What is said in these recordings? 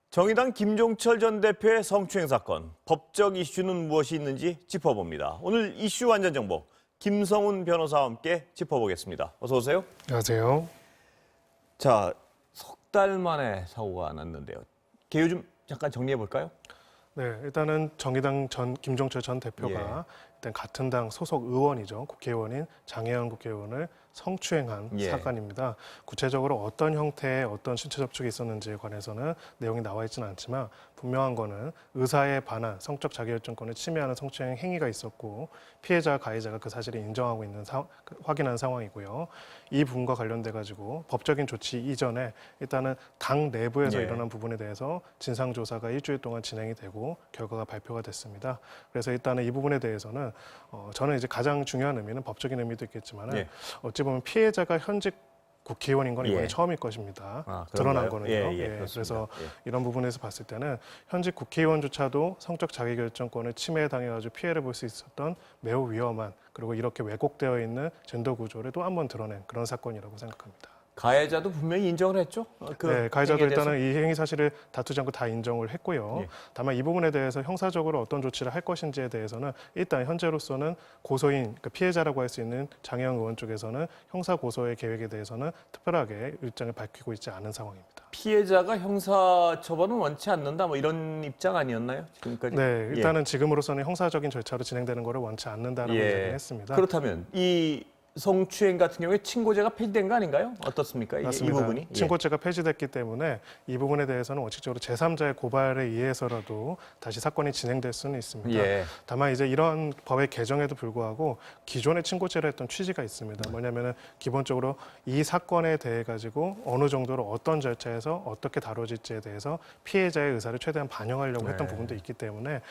정의당 김종철 전 대표의 성추행 사건, 법적 이슈는 무엇이 있는지 짚어봅니다. 오늘 이슈 완전 정보, 김성훈 변호사와 함께 짚어보겠습니다. 어서 오세요. 안녕하세요. 자, 석 달 만에 사고가 났는데요. 개요 좀 잠깐 정리해 볼까요? 네, 일단은 정의당 김종철 전 대표가 일단 같은 당 소속 의원이죠. 국회의원인 장혜연 국회의원을 성추행한 사건입니다. 구체적으로 어떤 형태의 어떤 신체 접촉이 있었는지에 관해서는 내용이 나와 있지는 않지만 분명한 거는 의사에 반한 성적 자기결정권을 침해하는 성추행 행위가 있었고 피해자, 가해자가 그 사실을 인정하고 있는 확인한 상황이고요. 이 부분과 관련돼 가지고 법적인 조치 이전에 일단은 당 내부에서 일어난 부분에 대해서 진상조사가 일주일 동안 진행이 되고 결과가 발표가 됐습니다. 그래서 일단은 이 부분에 대해서는 저는 이제 가장 중요한 의미는 법적인 의미도 있겠지만 어찌 보면 피해자가 현직 국회의원인 건 이번이 처음일 것입니다. 드러난 거는요. 그래서 이런 부분에서 봤을 때는 현직 국회의원조차도 성적 자기결정권을 침해당해가지고 피해를 볼 수 있었던 매우 위험한 그리고 이렇게 왜곡되어 있는 젠더 구조를 또 한 번 드러낸 그런 사건이라고 생각합니다. 가해자도 분명히 인정을 했죠? 네, 가해자도 일단은 이 행위 사실을 다투지 않고 다 인정을 했고요. 다만 이 부분에 대해서 형사적으로 어떤 조치를 할 것인지에 대해서는 일단 현재로서는 고소인, 그러니까 피해자라고 할 수 있는 장혜영 의원 쪽에서는 형사 고소의 계획에 대해서는 특별하게 입장을 밝히고 있지 않은 상황입니다. 피해자가 형사 처벌은 원치 않는다, 뭐 이런 입장 아니었나요? 지금까지? 네, 일단은 지금으로서는 형사적인 절차로 진행되는 것을 원치 않는다라고 이야기를 했습니다. 그렇다면 이 성추행 같은 경우에 친고죄가 폐지된 거 아닌가요? 어떻습니까? 맞습니다. 이 부분이? 친고죄가 폐지됐기 때문에 이 부분에 대해서는 원칙적으로 제3자의 고발에 의해서라도 다시 사건이 진행될 수는 있습니다. 다만 이제 이런 법의 개정에도 불구하고 기존의 친고죄를 했던 취지가 있습니다. 뭐냐면은 기본적으로 이 사건에 대해 가지고 어느 정도로 어떤 절차에서 어떻게 다뤄질지에 대해서 피해자의 의사를 최대한 반영하려고 했던 부분도 있기 때문에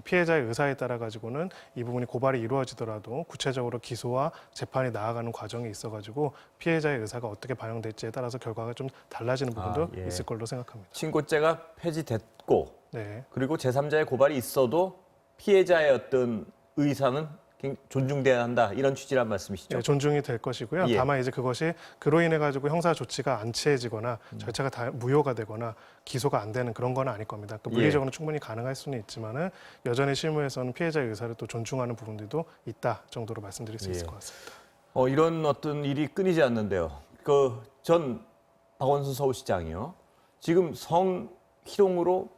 피해자의 의사에 따라 가지고는 이 부분이 고발이 이루어지더라도 구체적으로 기소와 재판이 나아가는 과정이 있어가지고 피해자의 의사가 어떻게 반영될지에 따라서 결과가 좀 달라지는 부분도 있을 걸로 생각합니다. 친고죄가 폐지됐고 그리고 제3자의 고발이 있어도 피해자의 어떤 의사는 존중돼야 한다 이런 취지란 말씀이시죠? 네, 존중이 될 것이고요. 다만 이제 그것이 그로 인해 가지고 형사 조치가 안 취해지거나 절차가 다 무효가 되거나 기소가 안 되는 그런 건 아닐 겁니다. 그 물리적으로는 충분히 가능할 수는 있지만은 여전히 실무에서는 피해자의 의사를 또 존중하는 부분들도 있다 정도로 말씀드릴 수 있을 것 같습니다. 이런 어떤 일이 끊이지 않는데요. 그 전 박원순 서울시장이요. 지금 성희롱으로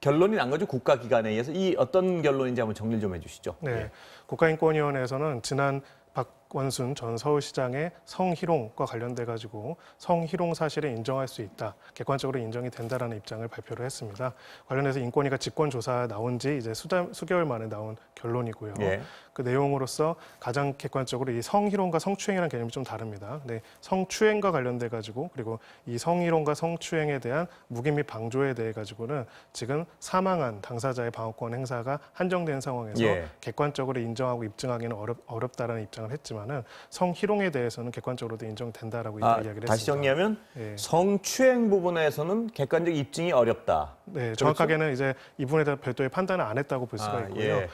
결론이 난 거죠. 국가기관에 의해서. 이 어떤 결론인지 한번 정리를 좀 해주시죠. 네, 국가인권위원회에서는 지난 박원순 전 서울시장의 성희롱과 관련돼 가지고 성희롱 사실을 인정할 수 있다, 객관적으로 인정이 된다라는 입장을 발표를 했습니다. 관련해서 인권위가 직권조사 나온 지 이제 수개월 만에 나온 결론이고요. 그 내용으로서 가장 객관적으로 이 성희롱과 성추행이라는 개념이 좀 다릅니다. 근데 성추행과 관련돼 가지고 그리고 이 성희롱과 성추행에 대한 무기 및 방조에 대해 가지고는 지금 사망한 당사자의 방어권 행사가 한정된 상황에서 객관적으로 인정하고 입증하기는 어렵다라는 입장을 했지만은 성희롱에 대해서는 객관적으로도 인정된다라고 이야기를 했습니다. 다시 정리하면 성추행 부분에서는 객관적 입증이 어렵다. 네, 정확하게는 이제 이 부분에 대한 별도의 판단을 안 했다고 볼 수가 있고요.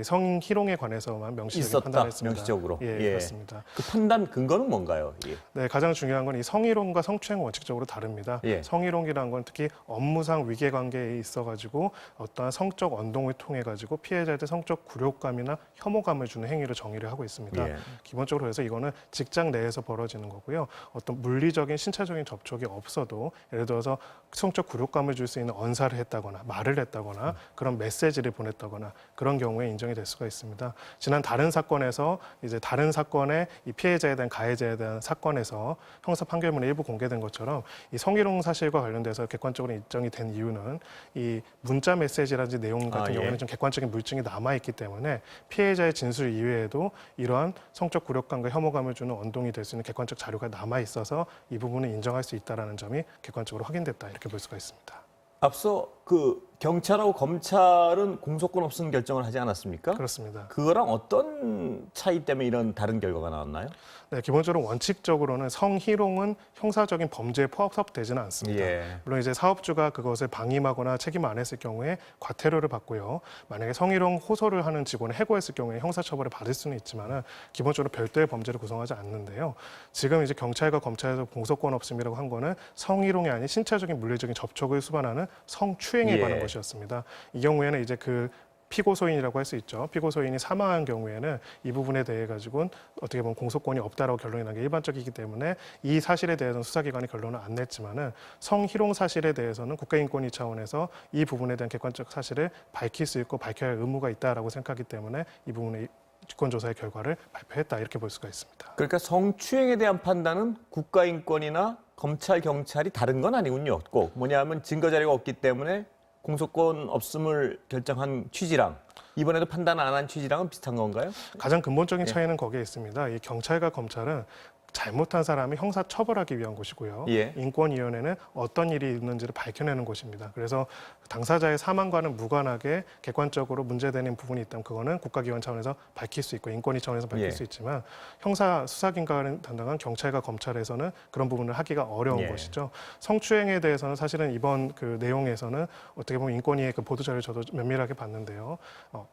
성희롱에 관해서만 명시적인 판단했습니다. 명시적으로. 그렇습니다. 그 판단 근거는 뭔가요? 네, 가장 중요한 건 이 성희롱과 성추행은 원칙적으로 다릅니다. 성희롱이라는 건 특히 업무상 위계관계에 있어가지고 어떠한 성적 언동을 통해 가지고 피해자한테 성적 굴욕감이나 혐오감을 주는 행위를 정의를 하고 있습니다. 기본적으로 해서 이거는 직장 내에서 벌어지는 거고요. 어떤 물리적인 신체적인 접촉이 없어도 예를 들어서 성적 굴욕감을 줄 수 있는 언사를 했다거나 말을 했다거나 그런 메시지를 보냈다거나 그런 경우에 인정이 될 수가 있습니다. 지난 다른 사건에서 이제 다른 사건의 이 피해자에 대한 가해자에 대한 사건에서 형사 판결문이 일부 공개된 것처럼 이 성희롱 사실과 관련돼서 객관적으로 인정이 된 이유는 이 문자 메시지라든지 내용 같은 경우는 좀 객관적인 물증이 남아 있기 때문에 피해자의 진술 이외에도 이러한 성적 굴욕감과 혐오감을 주는 언동이 될 수 있는 객관적 자료가 남아 있어서 이 부분을 인정할 수 있다라는 점이 객관적으로 확인됐다 이렇게 볼 수가 있습니다. 앞서 그 경찰하고 검찰은 공소권 없음 결정을 하지 않았습니까? 그렇습니다. 그거랑 어떤 차이 때문에 이런 다른 결과가 나왔나요? 네, 기본적으로 원칙적으로는 성희롱은 형사적인 범죄에 포함되지는 않습니다. 예. 물론 이제 사업주가 그것을 방임하거나 책임 안 했을 경우에 과태료를 받고요. 만약에 성희롱 호소를 하는 직원을 해고했을 경우에 형사처벌을 받을 수는 있지만은 기본적으로 별도의 범죄를 구성하지 않는데요. 지금 이제 경찰과 검찰에서 공소권 없음이라고 한 거는 성희롱이 아닌 신체적인 물리적인 접촉을 수반하는 성추행에 예. 관한 것이었습니다. 이 경우에는 이제 그 피고소인이라고 할 수 있죠. 피고소인이 사망한 경우에는 이 부분에 대해 가지고는 어떻게 보면 공소권이 없다라고 결론이 난 게 일반적이기 때문에 이 사실에 대해서는 수사기관이 결론을 안 냈지만은 성희롱 사실에 대해서는 국가인권위 차원에서 이 부분에 대한 객관적 사실을 밝힐 수 있고 밝혀야 할 의무가 있다라고 생각하기 때문에 이 부분의 직권조사의 결과를 발표했다 이렇게 볼 수가 있습니다. 그러니까 성추행에 대한 판단은 국가인권이나 검찰, 경찰이 다른 건 아니군요. 꼭 뭐냐면 증거 자료가 없기 때문에 공소권 없음을 결정한 취지랑 이번에도 판단 안 한 취지랑은 비슷한 건가요? 가장 근본적인 차이는 거기에 있습니다. 이 경찰과 검찰은 잘못한 사람이 형사 처벌하기 위한 곳이고요. 예. 인권위원회는 어떤 일이 있는지를 밝혀내는 곳입니다. 그래서 당사자의 사망과는 무관하게 객관적으로 문제되는 부분이 있다면 그거는 국가기관 차원에서 밝힐 수 있고 인권위 차원에서 밝힐 예. 수 있지만 형사 수사기관을 담당한 경찰과 검찰에서는 그런 부분을 하기가 어려운 예. 것이죠. 성추행에 대해서는 사실은 이번 그 내용에서는 어떻게 보면 인권위의 그 보도자료를 저도 면밀하게 봤는데요.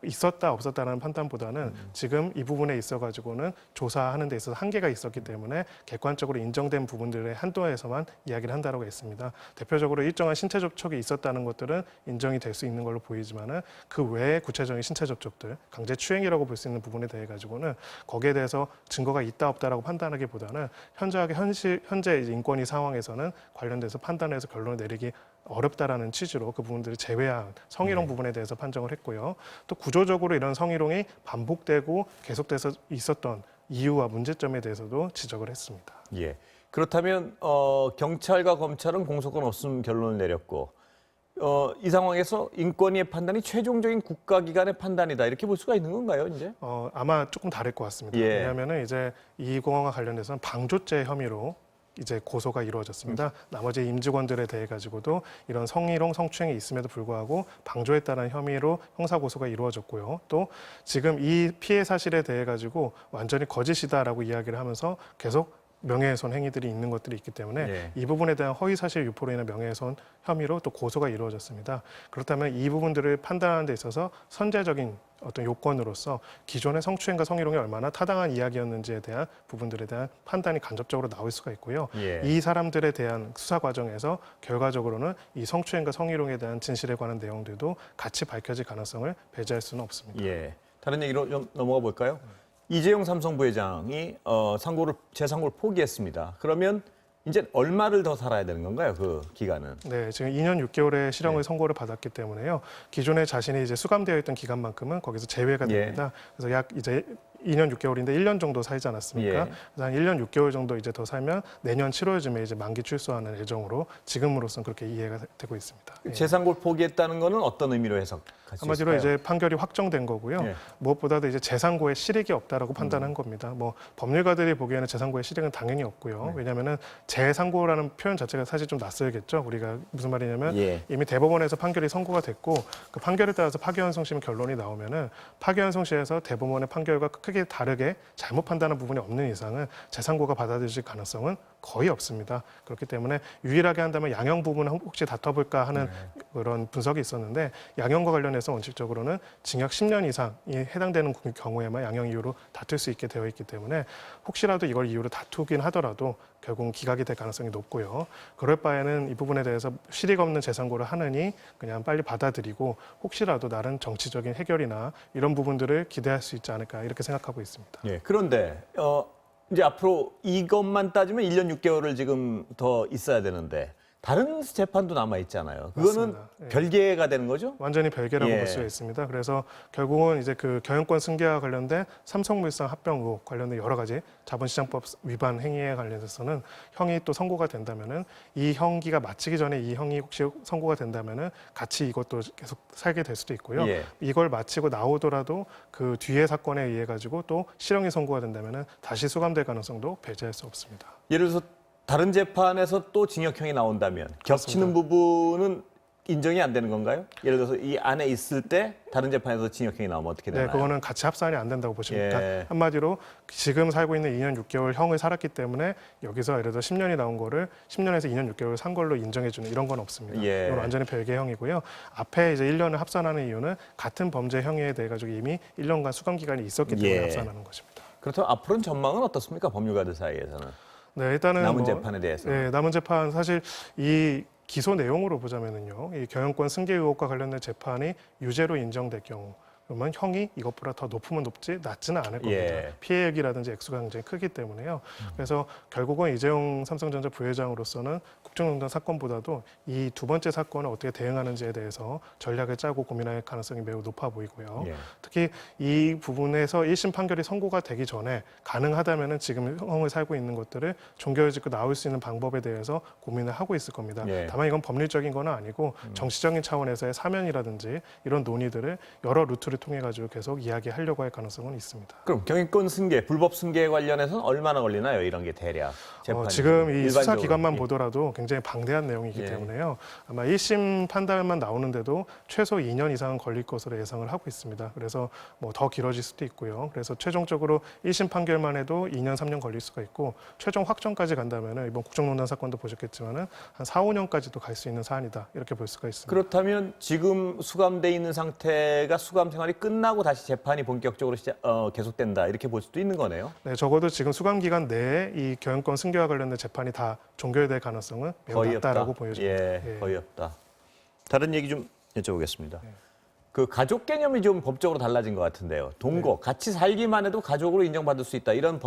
있었다 없었다라는 판단보다는 지금 이 부분에 있어가지고는 조사하는 데 있어서 한계가 있었기 때문에 객관적으로 인정된 부분들의 한도에서만 이야기를 한다고 했습니다. 대표적으로 일정한 신체 접촉이 있었다는 것들은 인정이 될 수 있는 걸로 보이지만은 그 외에 구체적인 신체 접촉들, 강제 추행이라고 볼 수 있는 부분에 대해 가지고는 거기에 대해서 증거가 있다 없다라고 판단하기보다는 현재 이제 인권위 상황에서는 관련돼서 판단해서 결론을 내리기 어렵다라는 취지로 그 부분들을 제외한 성희롱 부분에 대해서 판정을 했고요. 또 구조적으로 이런 성희롱이 반복되고 계속돼서 있었던 이유와 문제점에 대해서도 지적을 했습니다. 예. 그렇다면 경찰과 검찰은 공소권 없음 결론을 내렸고 이 상황에서 인권위의 판단이 최종적인 국가기관의 판단이다 이렇게 볼 수가 있는 건가요, 이제? 아마 조금 다를 것 같습니다. 예. 왜냐하면은 이제 이 공항과 관련해서는 방조죄 혐의로 이제 고소가 이루어졌습니다. 나머지 임직원들에 대해 가지고도 이런 성희롱, 성추행이 있음에도 불구하고 방조했다는 혐의로 형사 고소가 이루어졌고요. 또 지금 이 피해 사실에 대해 가지고 완전히 거짓이다라고 이야기를 하면서 계속 명예훼손 행위들이 있는 것들이 있기 때문에 예. 이 부분에 대한 허위사실 유포로 인한 명예훼손 혐의로 또 고소가 이루어졌습니다. 그렇다면 이 부분들을 판단하는 데 있어서 선제적인 어떤 요건으로서 기존의 성추행과 성희롱이 얼마나 타당한 이야기였는지에 대한 부분들에 대한 판단이 간접적으로 나올 수가 있고요. 예. 이 사람들에 대한 수사 과정에서 결과적으로는 이 성추행과 성희롱에 대한 진실에 관한 내용들도 같이 밝혀질 가능성을 배제할 수는 없습니다. 예. 다른 얘기로 좀 넘어가 볼까요? 이재용 삼성 부회장이 재상고를 포기했습니다. 그러면 이제 얼마를 더 살아야 되는 건가요? 그 기간은? 네, 지금 2년 6개월의 실형을 네. 선고를 받았기 때문에요. 기존에 자신이 이제 수감되어 있던 기간만큼은 거기서 제외가 예. 됩니다. 그래서 약 이제 2년 6개월인데 1년 정도 살지 않았습니까? 예. 그래서 한 1년 6개월 정도 이제 더 살면 내년 7월쯤에 이제 만기 출소하는 예정으로 지금으로서는 그렇게 이해가 되고 있습니다. 예. 재상고를 포기했다는 거는 어떤 의미로 해석할 수 한마디로 있을까요? 이제 판결이 확정된 거고요. 예. 무엇보다도 이제 재상고에 실익이 없다라고 판단한 겁니다. 뭐 법률가들이 보기에는 재상고에 실익은 당연히 없고요. 네. 왜냐하면은 재상고라는 표현 자체가 사실 좀 낯설겠죠. 우리가 무슨 말이냐면 예. 이미 대법원에서 판결이 선고가 됐고 그 판결에 따라서 파기환송심 결론이 나오면은 파기환송시에서 대법원의 판결과 크게 다르게 잘못 판단한 부분이 없는 이상은 재상고가 받아들여질 가능성은 거의 없습니다. 그렇기 때문에 유일하게 한다면 양형 부분은 혹시 다퉈볼까 하는 그런 분석이 있었는데 양형과 관련해서 원칙적으로는 징역 10년 이상이 해당되는 경우에만 양형 이유로 다툴 수 있게 되어 있기 때문에 혹시라도 이걸 이유로 다투긴 하더라도 결국은 기각이 될 가능성이 높고요. 그럴 바에는 이 부분에 대해서 실익 없는 재상고를 하느니 그냥 빨리 받아들이고 혹시라도 다른 정치적인 해결이나 이런 부분들을 기대할 수 있지 않을까 이렇게 생각하고 있습니다. 예. 그런데 이제 앞으로 이것만 따지면 1년 6개월을 지금 더 있어야 되는데 다른 재판도 남아 있잖아요. 그거는 맞습니다. 예. 별개가 되는 거죠? 완전히 별개라고 예. 볼 수가 있습니다. 그래서 결국은 이제 그 경영권 승계와 관련된 삼성물산 합병 의혹 관련된 여러 가지 자본시장법 위반 행위에 관련해서는 형이 또 선고가 된다면은 이 형기가 마치기 전에 이 형이 혹시 선고가 된다면은 같이 이것도 계속 살게 될 수도 있고요. 예. 이걸 마치고 나오더라도 그 뒤에 사건에 의해 가지고 또 실형이 선고가 된다면은 다시 수감될 가능성도 배제할 수 없습니다. 예를 들어서 다른 재판에서 또 징역형이 나온다면 겹치는 부분은 인정이 안 되는 건가요? 예를 들어서 이 안에 있을 때 다른 재판에서 징역형이 나오면 어떻게 되나요? 네, 그거는 같이 합산이 안 된다고 보시면 됩니다. 예. 한마디로 지금 살고 있는 2년 6개월 형을 살았기 때문에 여기서 예를 들어 10년이 나온 거를 10년에서 2년 6개월 산 걸로 인정해주는 이런 건 없습니다. 예. 이건 완전히 별개의 형이고요. 앞에 이제 1년을 합산하는 이유는 같은 범죄 형에 대해 가지고 이미 1년간 수감 기간이 있었기 때문에 예. 합산하는 것입니다. 그렇다면 앞으로는 전망은 어떻습니까? 법률가들 사이에서는. 네, 일단은 남은 재판에 대해서. 네, 남은 재판 사실 이 기소 내용으로 보자면은요, 이 경영권 승계 의혹과 관련된 재판이 유죄로 인정될 경우, 그러면 형이 이것보다 더 높으면 높지 낮지는 않을 겁니다. 예. 피해액이라든지 액수가 굉장히 크기 때문에요. 그래서 결국은 이재용 삼성전자 부회장으로서는 국정농단 사건보다도 이 두 번째 사건을 어떻게 대응하는지에 대해서 전략을 짜고 고민할 가능성이 매우 높아 보이고요. 예. 특히 이 부분에서 1심 판결이 선고가 되기 전에 가능하다면은 지금 형을 살고 있는 것들을 종결짓고 나올 수 있는 방법에 대해서 고민을 하고 있을 겁니다. 예. 다만 이건 법률적인 건 아니고 정치적인 차원에서의 사면이라든지 이런 논의들을 여러 루트를 통해 가지고 계속 이야기하려고 할 가능성은 있습니다. 그럼 경영권 승계, 불법 승계에 관련해서는 얼마나 걸리나요? 이런 게 대략 재판이. 지금 이 수사 일반적으로. 기간만 예. 보더라도 굉장히 방대한 내용이기 예. 때문에요. 아마 1심 판단만 나오는데도 최소 2년 이상은 걸릴 것으로 예상을 하고 있습니다. 그래서 뭐 더 길어질 수도 있고요. 그래서 최종적으로 1심 판결만 해도 2년, 3년 걸릴 수가 있고 최종 확정까지 간다면은 이번 국정농단 사건도 보셨겠지만은 한 4, 5년까지도 갈 수 있는 사안이다. 이렇게 볼 수가 있습니다. 그렇다면 지금 수감돼 있는 상태가 수감 생활이 끝나고 다시 재판이 본격적으로 계속된다 이렇게 볼 수도 있는 거네요. 네, 적어도 지금 수감 기간 내에 이 경영권 승계와 관련된 재판이 다 종결될 가능성은 매우 거의 낮다라고 없다. 보여집니다. 예, 거의 없다. 다른 얘기 좀 여쭤보겠습니다. 네. 그 가족 개념이 좀 법적으로 달라진 것 같은데요. 동거, 같이 살기만 해도 가족으로 인정받을 수 있다. 이런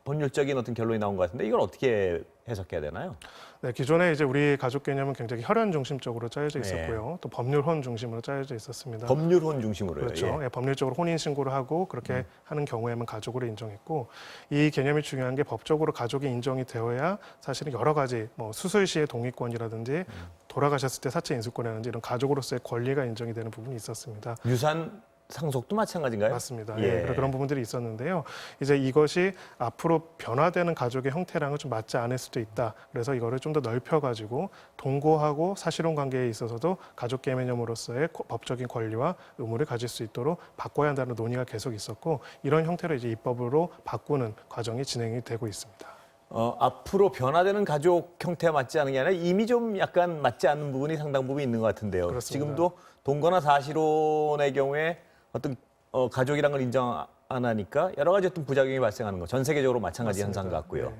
법률적인 어떤 결론이 나온 것 같은데 이걸 어떻게 해석해야 되나요? 네, 기존에 이제 우리 가족 개념은 굉장히 혈연 중심적으로 짜여져 네. 있었고요. 또 법률혼 중심으로 짜여져 있었습니다. 법률혼 중심으로요. 그렇죠. 예. 예, 법률적으로 혼인 신고를 하고 그렇게 하는 경우에만 가족으로 인정했고 이 개념이 중요한 게 법적으로 가족이 인정이 되어야 사실은 여러 가지 뭐 수술 시의 동의권이라든지 돌아가셨을 때 사체 인수권이라든지 이런 가족으로서의 권리가 인정이 되는 부분이 있었습니다. 유산 상속도 마찬가지인가요? 맞습니다. 예. 예, 그런 부분들이 있었는데요. 이제 이것이 앞으로 변화되는 가족의 형태랑은 좀 맞지 않을 수도 있다. 그래서 이거를 좀 더 넓혀가지고 동거하고 사실혼 관계에 있어서도 가족 개념으로서의 법적인 권리와 의무를 가질 수 있도록 바꿔야 한다는 논의가 계속 있었고 이런 형태로 이제 입법으로 바꾸는 과정이 진행이 되고 있습니다. 앞으로 변화되는 가족 형태가 맞지 않은 게 아니라 이미 좀 약간 맞지 않는 부분이 상당 부분 있는 것 같은데요. 그렇습니다. 지금도 동거나 사실혼의 경우에 어떤 가족이란 걸 인정 안 하니까 여러 가지 어떤 부작용이 발생하는 거. 전 세계적으로 마찬가지 맞습니다. 현상 같고요. 네.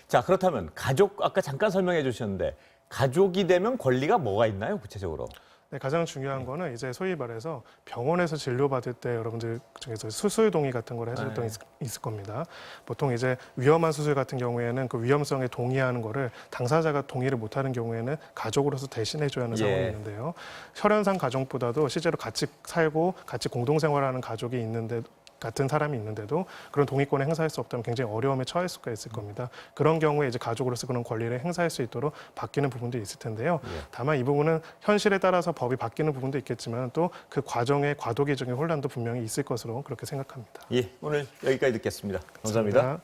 자, 그렇다면 가족 아까 잠깐 설명해 주셨는데 가족이 되면 권리가 뭐가 있나요? 구체적으로? 네, 가장 중요한 거는 이제 소위 말해서 병원에서 진료받을 때 여러분들 중에서 수술 동의 같은 걸 해줄 때 있을 겁니다. 보통 이제 위험한 수술 같은 경우에는 그 위험성에 동의하는 거를 당사자가 동의를 못하는 경우에는 가족으로서 대신해줘야 하는 예. 상황이 있는데요. 혈연상 가족보다도 실제로 같이 살고 같이 공동생활하는 가족이 있는데 같은 사람이 있는데도 그런 동의권을 행사할 수 없다면 굉장히 어려움에 처할 수가 있을 겁니다. 그런 경우에 이제 가족으로서 그런 권리를 행사할 수 있도록 바뀌는 부분도 있을 텐데요. 예. 다만 이 부분은 현실에 따라서 법이 바뀌는 부분도 있겠지만 또 그 과정에 과도기적인 혼란도 분명히 있을 것으로 그렇게 생각합니다. 예, 오늘 여기까지 듣겠습니다. 감사합니다.